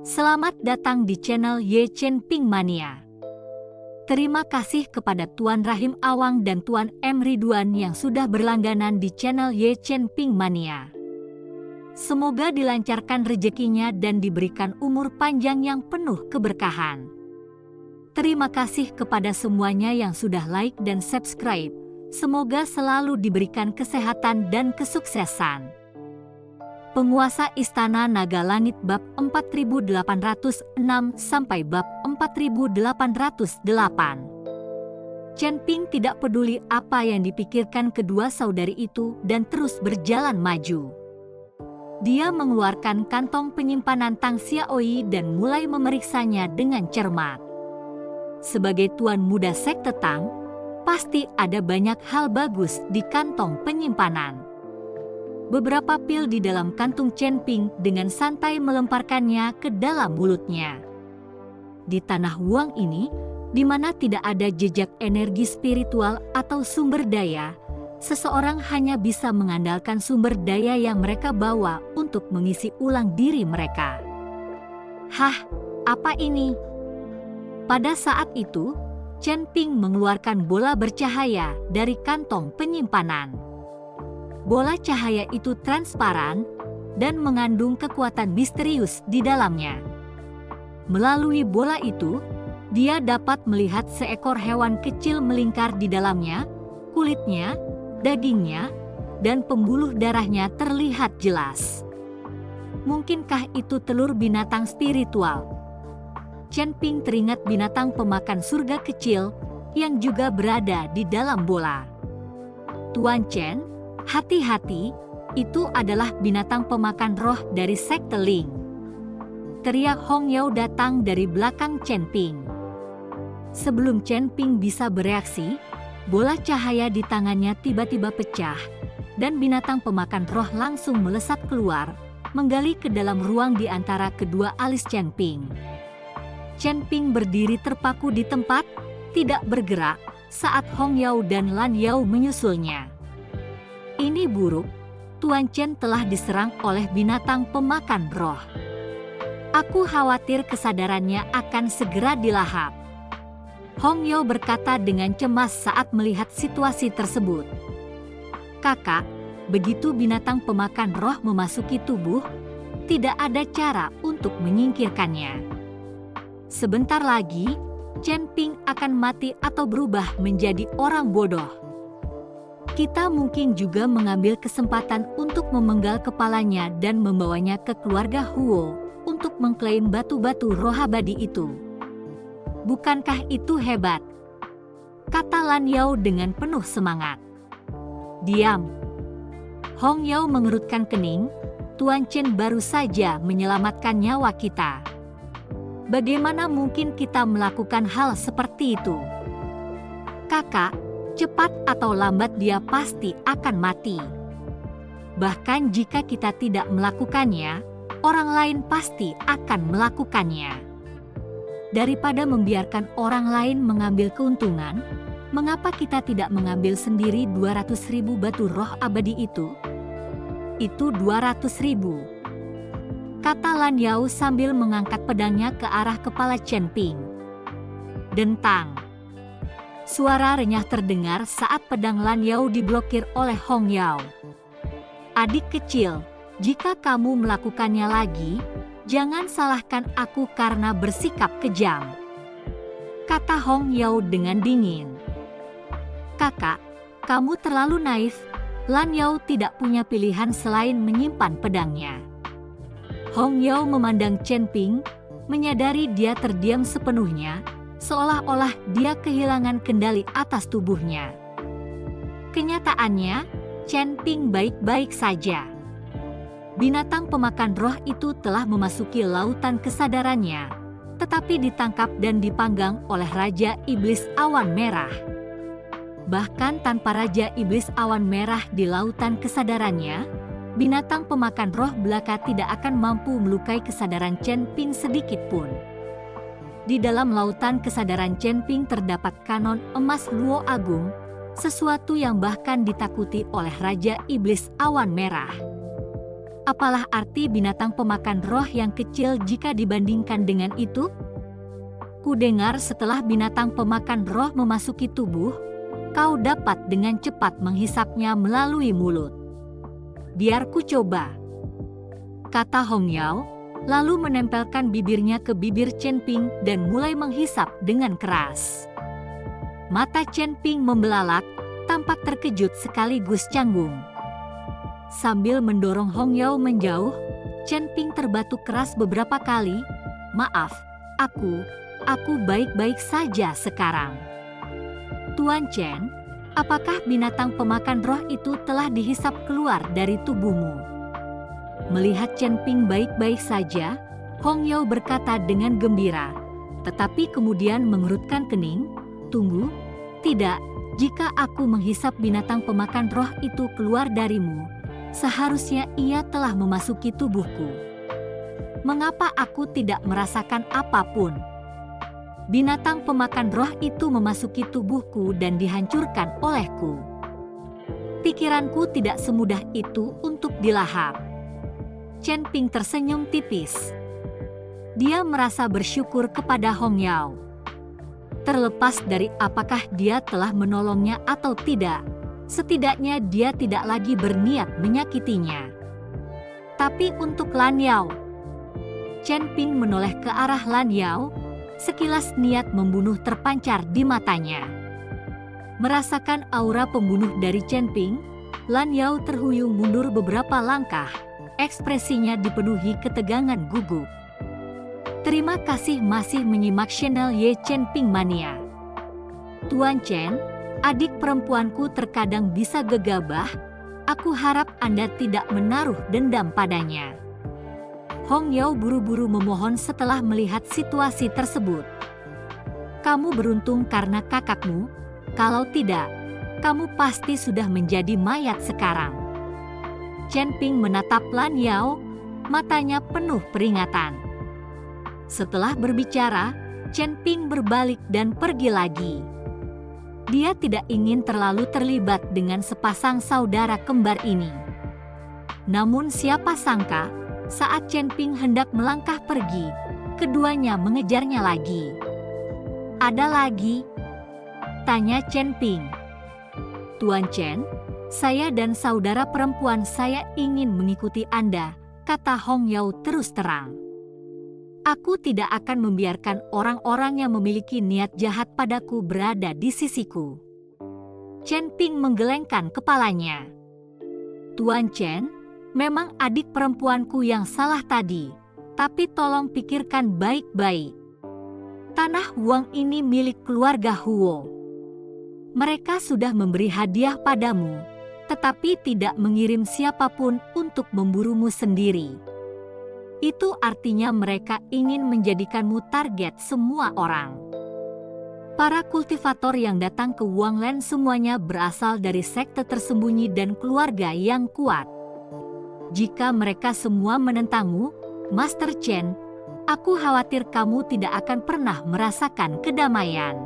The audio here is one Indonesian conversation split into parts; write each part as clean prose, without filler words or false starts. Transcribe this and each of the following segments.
Selamat datang di channel Ye Chen Ping Mania. Terima kasih kepada Tuan Rahim Awang dan Tuan M. Ridwan yang sudah berlangganan di channel Ye Chen Ping Mania. Semoga dilancarkan rezekinya dan diberikan umur panjang yang penuh keberkahan. Terima kasih kepada semuanya yang sudah like dan subscribe. Semoga selalu diberikan kesehatan dan kesuksesan. Penguasa Istana Naga Langit bab 4806 sampai bab 4808. Chen Ping tidak peduli apa yang dipikirkan kedua saudari itu dan terus berjalan maju. Dia mengeluarkan kantong penyimpanan Tang Xiaoi dan mulai memeriksanya dengan cermat. Sebagai tuan muda sekte Tang, pasti ada banyak hal bagus di kantong penyimpanan. Beberapa pil di dalam kantung Chen Ping dengan santai melemparkannya ke dalam mulutnya. Di tanah Wuang ini, di mana tidak ada jejak energi spiritual atau sumber daya, seseorang hanya bisa mengandalkan sumber daya yang mereka bawa untuk mengisi ulang diri mereka. Hah, apa ini? Pada saat itu, Chen Ping mengeluarkan bola bercahaya dari kantong penyimpanan. Bola cahaya itu transparan dan mengandung kekuatan misterius di dalamnya. Melalui bola itu, dia dapat melihat seekor hewan kecil melingkar di dalamnya, kulitnya, dagingnya, dan pembuluh darahnya terlihat jelas. Mungkinkah itu telur binatang spiritual? Chen Ping teringat binatang pemakan surga kecil yang juga berada di dalam bola. Tuan Chen, hati-hati, itu adalah binatang pemakan roh dari sekte Ling. Teriak Hong Yao datang dari belakang Chen Ping. Sebelum Chen Ping bisa bereaksi, bola cahaya di tangannya tiba-tiba pecah, dan binatang pemakan roh langsung melesat keluar, menggali ke dalam ruang di antara kedua alis Chen Ping. Chen Ping berdiri terpaku di tempat, tidak bergerak, saat Hong Yao dan Lan Yao menyusulnya. Ini buruk, Tuan Chen telah diserang oleh binatang pemakan roh. Aku khawatir kesadarannya akan segera dilahap. Hong Yao berkata dengan cemas saat melihat situasi tersebut. Kakak, begitu binatang pemakan roh memasuki tubuh, tidak ada cara untuk menyingkirkannya. Sebentar lagi, Chen Ping akan mati atau berubah menjadi orang bodoh. Kita mungkin juga mengambil kesempatan untuk memenggal kepalanya dan membawanya ke keluarga Huo untuk mengklaim batu-batu roh abadi itu. Bukankah itu hebat? Kata Lan Yao dengan penuh semangat. Diam. Hong Yao mengerutkan kening, Tuan Chen baru saja menyelamatkan nyawa kita. Bagaimana mungkin kita melakukan hal seperti itu? Kakak, cepat atau lambat dia pasti akan mati. Bahkan jika kita tidak melakukannya, orang lain pasti akan melakukannya. Daripada membiarkan orang lain mengambil keuntungan, mengapa kita tidak mengambil sendiri 200.000 batu roh abadi itu? Itu 200.000. Kata Lan Yao sambil mengangkat pedangnya ke arah kepala Chen Ping. Dentang. Suara renyah terdengar saat pedang Lan Yao diblokir oleh Hong Yao. Adik kecil, jika kamu melakukannya lagi, jangan salahkan aku karena bersikap kejam. Kata Hong Yao dengan dingin. Kakak, kamu terlalu naif. Lan Yao tidak punya pilihan selain menyimpan pedangnya. Hong Yao memandang Chen Ping, menyadari dia terdiam sepenuhnya, seolah-olah dia kehilangan kendali atas tubuhnya. Kenyataannya, Chen Ping baik-baik saja. Binatang pemakan roh itu telah memasuki lautan kesadarannya, tetapi ditangkap dan dipanggang oleh Raja Iblis Awan Merah. Bahkan tanpa Raja Iblis Awan Merah di lautan kesadarannya, binatang pemakan roh belaka tidak akan mampu melukai kesadaran Chen Ping sedikit pun. Di dalam lautan kesadaran Chen Ping terdapat kanon emas Luo Agung, sesuatu yang bahkan ditakuti oleh Raja Iblis Awan Merah. Apalah arti binatang pemakan roh yang kecil jika dibandingkan dengan itu? Kudengar setelah binatang pemakan roh memasuki tubuh, kau dapat dengan cepat menghisapnya melalui mulut. Biar ku coba, kata Hong Yao, lalu menempelkan bibirnya ke bibir Chen Ping dan mulai menghisap dengan keras. Mata Chen Ping membelalak, tampak terkejut sekaligus canggung. Sambil mendorong Hong Yao menjauh, Chen Ping terbatuk keras beberapa kali. Maaf, aku baik-baik saja sekarang. Tuan Chen, apakah binatang pemakan roh itu telah dihisap keluar dari tubuhmu? Melihat Chen Ping baik-baik saja, Hong Yao berkata dengan gembira, tetapi kemudian mengerutkan kening. Tunggu, tidak, jika aku menghisap binatang pemakan roh itu keluar darimu, seharusnya ia telah memasuki tubuhku. Mengapa aku tidak merasakan apapun? Binatang pemakan roh itu memasuki tubuhku dan dihancurkan olehku. Pikiranku tidak semudah itu untuk dilahap. Chen Ping tersenyum tipis. Dia merasa bersyukur kepada Hong Yao. Terlepas dari apakah dia telah menolongnya atau tidak, setidaknya dia tidak lagi berniat menyakitinya. Tapi untuk Lan Yao, Chen Ping menoleh ke arah Lan Yao, sekilas niat membunuh terpancar di matanya. Merasakan aura pembunuh dari Chen Ping, Lan Yao terhuyung mundur beberapa langkah, ekspresinya dipenuhi ketegangan gugup. Terima kasih masih menyimak channel Ye Chen Ping Mania. Tuan Chen, adik perempuanku terkadang bisa gegabah, aku harap Anda tidak menaruh dendam padanya. Hong Yao buru-buru memohon setelah melihat situasi tersebut. Kamu beruntung karena kakakmu, kalau tidak, kamu pasti sudah menjadi mayat sekarang. Chen Ping menatap Lan Yao, matanya penuh peringatan. Setelah berbicara, Chen Ping berbalik dan pergi lagi. Dia tidak ingin terlalu terlibat dengan sepasang saudara kembar ini. Namun siapa sangka, saat Chen Ping hendak melangkah pergi, keduanya mengejarnya lagi. Ada lagi? Tanya Chen Ping. Tuan Chen, saya dan saudara perempuan saya ingin mengikuti Anda, kata Hong Yao terus terang. Aku tidak akan membiarkan orang-orang yang memiliki niat jahat padaku berada di sisiku. Chen Ping menggelengkan kepalanya. Tuan Chen, memang adik perempuanku yang salah tadi, tapi tolong pikirkan baik-baik. Tanah Huang ini milik keluarga Huo. Mereka sudah memberi hadiah padamu, tetapi tidak mengirim siapapun untuk memburumu sendiri. Itu artinya mereka ingin menjadikanmu target semua orang. Para kultivator yang datang ke Wangland semuanya berasal dari sekte tersembunyi dan keluarga yang kuat. Jika mereka semua menentangmu, Master Chen, aku khawatir kamu tidak akan pernah merasakan kedamaian.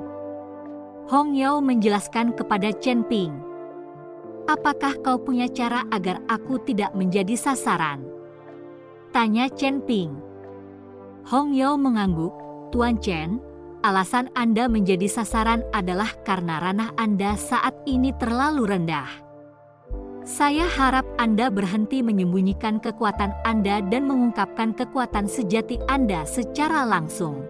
Hong Yao menjelaskan kepada Chen Ping. Apakah kau punya cara agar aku tidak menjadi sasaran? Tanya Chen Ping. Hong Yao mengangguk. Tuan Chen, alasan Anda menjadi sasaran adalah karena ranah Anda saat ini terlalu rendah. Saya harap Anda berhenti menyembunyikan kekuatan Anda dan mengungkapkan kekuatan sejati Anda secara langsung.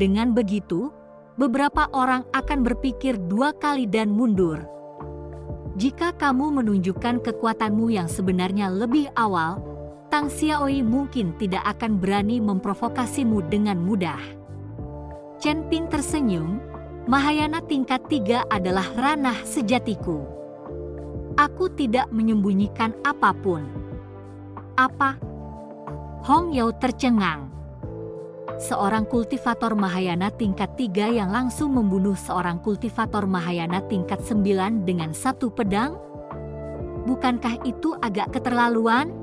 Dengan begitu, beberapa orang akan berpikir dua kali dan mundur. Jika kamu menunjukkan kekuatanmu yang sebenarnya lebih awal, Tang Xiaoi mungkin tidak akan berani memprovokasimu dengan mudah. Chen Ping tersenyum, Mahayana tingkat 3 adalah ranah sejatiku. Aku tidak menyembunyikan apapun. Apa? Hong Yao tercengang. Seorang kultivator Mahayana tingkat 3 yang langsung membunuh seorang kultivator Mahayana tingkat 9 dengan satu pedang? Bukankah itu agak keterlaluan?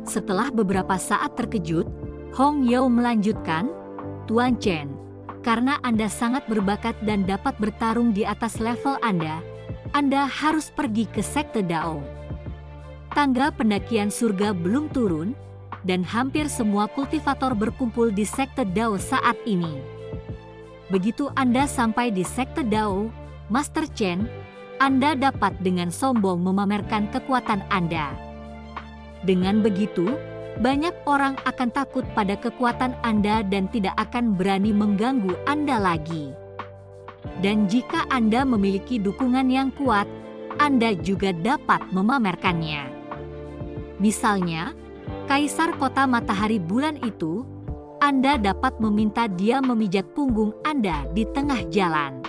Setelah beberapa saat terkejut, Hong Yao melanjutkan, Tuan Chen, karena Anda sangat berbakat dan dapat bertarung di atas level Anda harus pergi ke Sekte Dao. Tangga pendakian surga belum turun, dan hampir semua kultivator berkumpul di sekte Dao saat ini. Begitu Anda sampai di sekte Dao, Master Chen, Anda dapat dengan sombong memamerkan kekuatan Anda. Dengan begitu, banyak orang akan takut pada kekuatan Anda dan tidak akan berani mengganggu Anda lagi. Dan jika Anda memiliki dukungan yang kuat, Anda juga dapat memamerkannya. Misalnya, Kaisar Kota Matahari Bulan itu, Anda dapat meminta dia memijat punggung Anda di tengah jalan.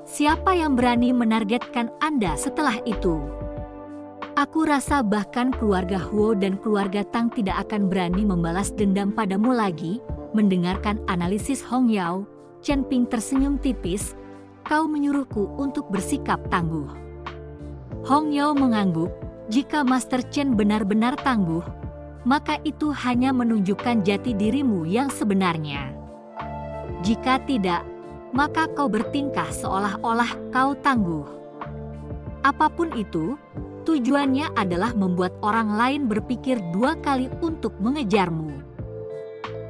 Siapa yang berani menargetkan Anda setelah itu? Aku rasa bahkan keluarga Huo dan keluarga Tang tidak akan berani membalas dendam padamu lagi. Mendengarkan analisis Hong Yao, Chen Ping tersenyum tipis. Kau menyuruhku untuk bersikap tangguh. Hong Yao mengangguk. Jika Master Chen benar-benar tangguh, maka itu hanya menunjukkan jati dirimu yang sebenarnya. Jika tidak, maka kau bertingkah seolah-olah kau tangguh. Apapun itu, tujuannya adalah membuat orang lain berpikir dua kali untuk mengejarmu.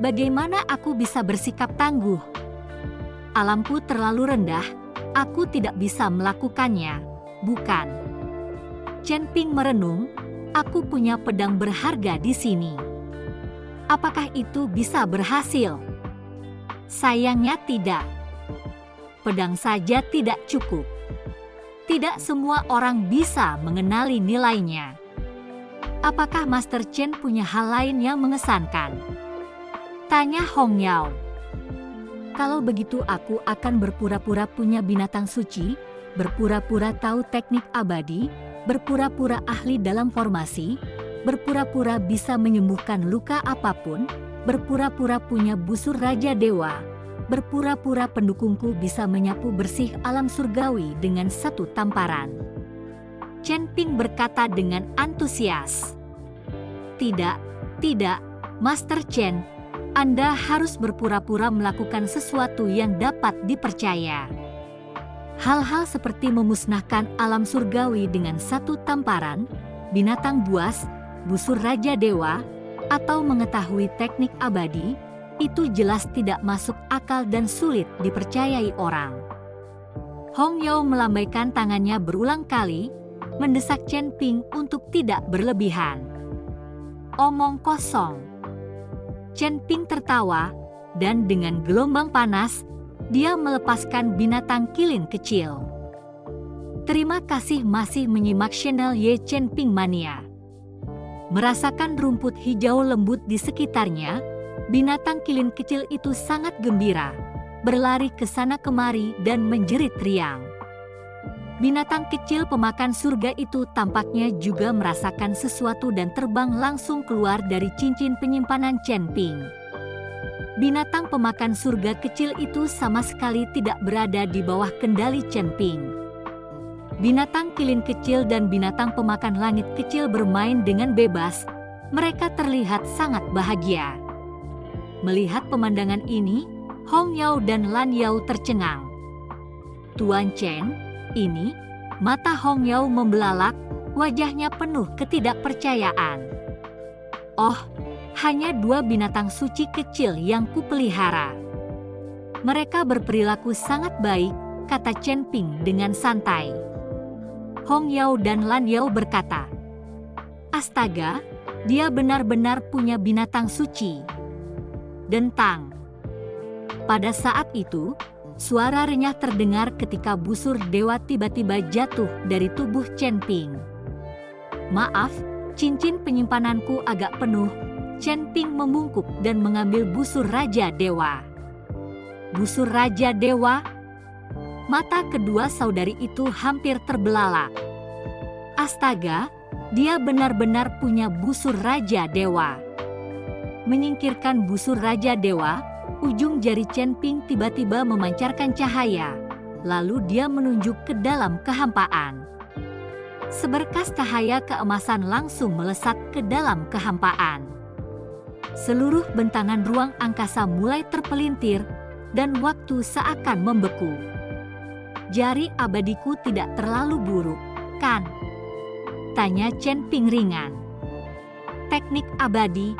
Bagaimana aku bisa bersikap tangguh? Alamku terlalu rendah, aku tidak bisa melakukannya, bukan? Chen Ping merenung, aku punya pedang berharga di sini. Apakah itu bisa berhasil? Sayangnya tidak. Pedang saja tidak cukup. Tidak semua orang bisa mengenali nilainya. Apakah Master Chen punya hal lain yang mengesankan? Tanya Hong Yao. Kalau begitu aku akan berpura-pura punya binatang suci, berpura-pura tahu teknik abadi, berpura-pura ahli dalam formasi, berpura-pura bisa menyembuhkan luka apapun, berpura-pura punya busur Raja Dewa, berpura-pura pendukungku bisa menyapu bersih alam surgawi dengan satu tamparan. Chen Ping berkata dengan antusias. Tidak, Master Chen, Anda harus berpura-pura melakukan sesuatu yang dapat dipercaya. Hal-hal seperti memusnahkan alam surgawi dengan satu tamparan, binatang buas, busur Raja Dewa, atau mengetahui teknik abadi, itu jelas tidak masuk akal dan sulit dipercayai orang. Hong Yao melambaikan tangannya berulang kali, mendesak Chen Ping untuk tidak berlebihan. Omong kosong. Chen Ping tertawa, dan dengan gelombang panas, dia melepaskan binatang kilin kecil. Terima kasih masih menyimak channel Ye Chen Ping Mania. Merasakan rumput hijau lembut di sekitarnya, binatang kilin kecil itu sangat gembira, berlari ke sana kemari dan menjerit riang. Binatang kecil pemakan surga itu tampaknya juga merasakan sesuatu dan terbang langsung keluar dari cincin penyimpanan Chen Ping. Binatang pemakan surga kecil itu sama sekali tidak berada di bawah kendali Chen Ping. Binatang kilin kecil dan binatang pemakan langit kecil bermain dengan bebas, mereka terlihat sangat bahagia. Melihat pemandangan ini, Hong Yao dan Lan Yao tercengang. Tuan Chen, ini, mata Hong Yao membelalak, wajahnya penuh ketidakpercayaan. Oh, hanya dua binatang suci kecil yang kupelihara. Mereka berperilaku sangat baik, kata Chen Ping dengan santai. Hong Yao dan Lan Yao berkata, astaga, dia benar-benar punya binatang suci. Dentang. Pada saat itu, suara renyah terdengar ketika busur dewa tiba-tiba jatuh dari tubuh Chen Ping. Maaf, cincin penyimpananku agak penuh. Chen Ping membungkuk dan mengambil busur Raja Dewa. Busur Raja Dewa? Mata kedua saudari itu hampir terbelalak. Astaga, dia benar-benar punya busur Raja Dewa. Menyingkirkan busur Raja Dewa, ujung jari Chen Ping tiba-tiba memancarkan cahaya, lalu dia menunjuk ke dalam kehampaan. Seberkas cahaya keemasan langsung melesat ke dalam kehampaan. Seluruh bentangan ruang angkasa mulai terpelintir, dan waktu seakan membeku. Jari abadiku tidak terlalu buruk, kan? Tanya Chen Ping ringan. Teknik abadi.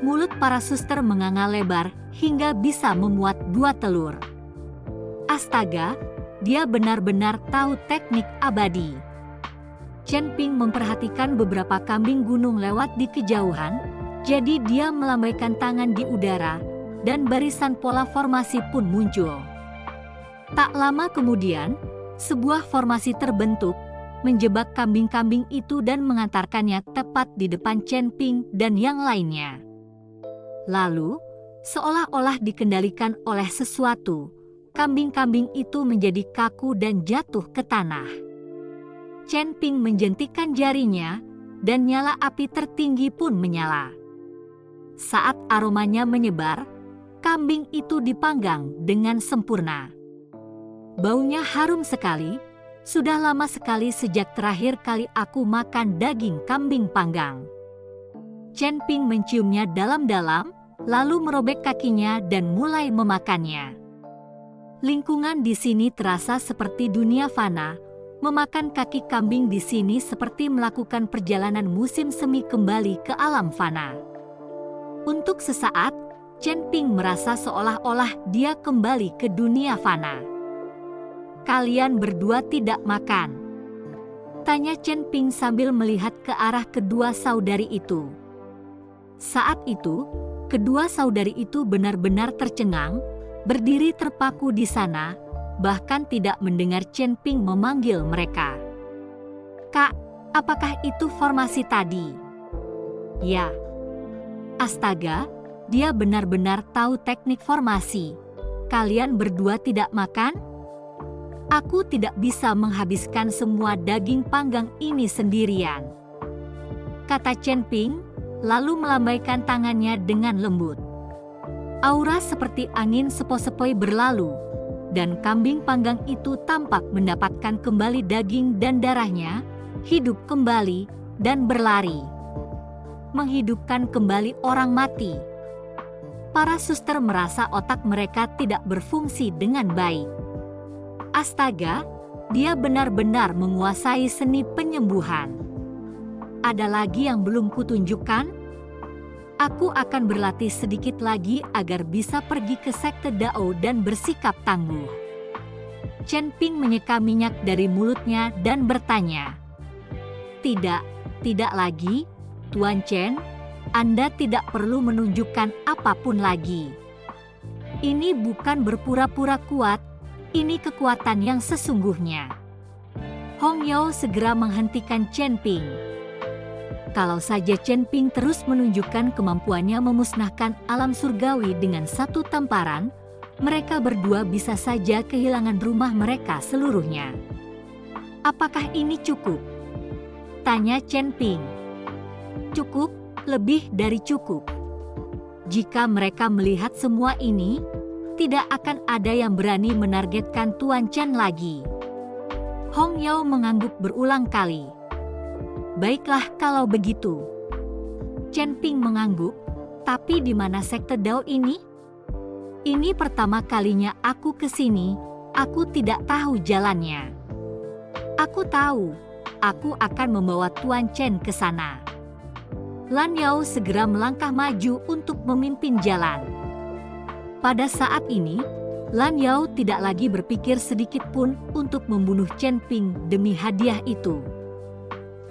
Mulut para suster menganga lebar hingga bisa memuat 2 telur. Astaga, dia benar-benar tahu teknik abadi. Chen Ping memperhatikan beberapa kambing gunung lewat di kejauhan, jadi dia melambaikan tangan di udara, dan barisan pola formasi pun muncul. Tak lama kemudian, sebuah formasi terbentuk, menjebak kambing-kambing itu dan mengantarkannya tepat di depan Chen Ping dan yang lainnya. Lalu, seolah-olah dikendalikan oleh sesuatu, kambing-kambing itu menjadi kaku dan jatuh ke tanah. Chen Ping menjentikkan jarinya, dan nyala api tertinggi pun menyala. Saat aromanya menyebar, kambing itu dipanggang dengan sempurna. Baunya harum sekali, sudah lama sekali sejak terakhir kali aku makan daging kambing panggang. Chen Ping menciumnya dalam-dalam, lalu merobek kakinya dan mulai memakannya. Lingkungan di sini terasa seperti dunia fana. Memakan kaki kambing di sini seperti melakukan perjalanan musim semi kembali ke alam fana. Untuk sesaat, Chen Ping merasa seolah-olah dia kembali ke dunia fana. Kalian berdua tidak makan? Tanya Chen Ping sambil melihat ke arah kedua saudari itu. Saat itu, kedua saudari itu benar-benar tercengang, berdiri terpaku di sana, bahkan tidak mendengar Chen Ping memanggil mereka. Kak, apakah itu formasi tadi? Ya. Astaga, dia benar-benar tahu teknik formasi. Kalian berdua tidak makan? Aku tidak bisa menghabiskan semua daging panggang ini sendirian, kata Chen Ping, lalu melambaikan tangannya dengan lembut. Aura seperti angin sepoi-sepoi berlalu, dan kambing panggang itu tampak mendapatkan kembali daging dan darahnya, hidup kembali, dan berlari. Menghidupkan kembali orang mati. Para suster merasa otak mereka tidak berfungsi dengan baik. Astaga, dia benar-benar menguasai seni penyembuhan. Ada lagi yang belum kutunjukkan? Aku akan berlatih sedikit lagi agar bisa pergi ke sekte Dao dan bersikap tangguh. Chen Ping menyeka minyak dari mulutnya dan bertanya. Tidak lagi, Tuan Chen. Anda tidak perlu menunjukkan apapun lagi. Ini bukan berpura-pura kuat, ini kekuatan yang sesungguhnya. Hong Yao segera menghentikan Chen Ping. Kalau saja Chen Ping terus menunjukkan kemampuannya memusnahkan alam surgawi dengan satu tamparan, mereka berdua bisa saja kehilangan rumah mereka seluruhnya. Apakah ini cukup? Tanya Chen Ping. Cukup, lebih dari cukup. Jika mereka melihat semua ini, tidak akan ada yang berani menargetkan Tuan Chen lagi. Hong Yao mengangguk berulang kali. Baiklah kalau begitu. Chen Ping mengangguk, tapi di mana sekte Dao ini? Ini pertama kalinya aku ke sini, aku tidak tahu jalannya. Aku tahu, aku akan membawa Tuan Chen ke sana. Lan Yao segera melangkah maju untuk memimpin jalan. Pada saat ini, Lan Yao tidak lagi berpikir sedikit pun untuk membunuh Chen Ping demi hadiah itu.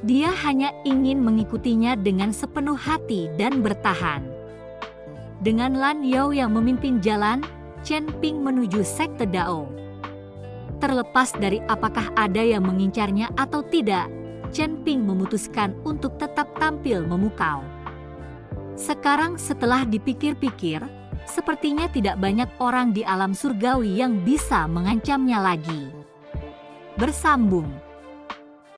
Dia hanya ingin mengikutinya dengan sepenuh hati dan bertahan. Dengan Lan Yao yang memimpin jalan, Chen Ping menuju sekte Dao. Terlepas dari apakah ada yang mengincarnya atau tidak, Chen Ping memutuskan untuk tetap tampil memukau. Sekarang setelah dipikir-pikir, sepertinya tidak banyak orang di alam surgawi yang bisa mengancamnya lagi. Bersambung.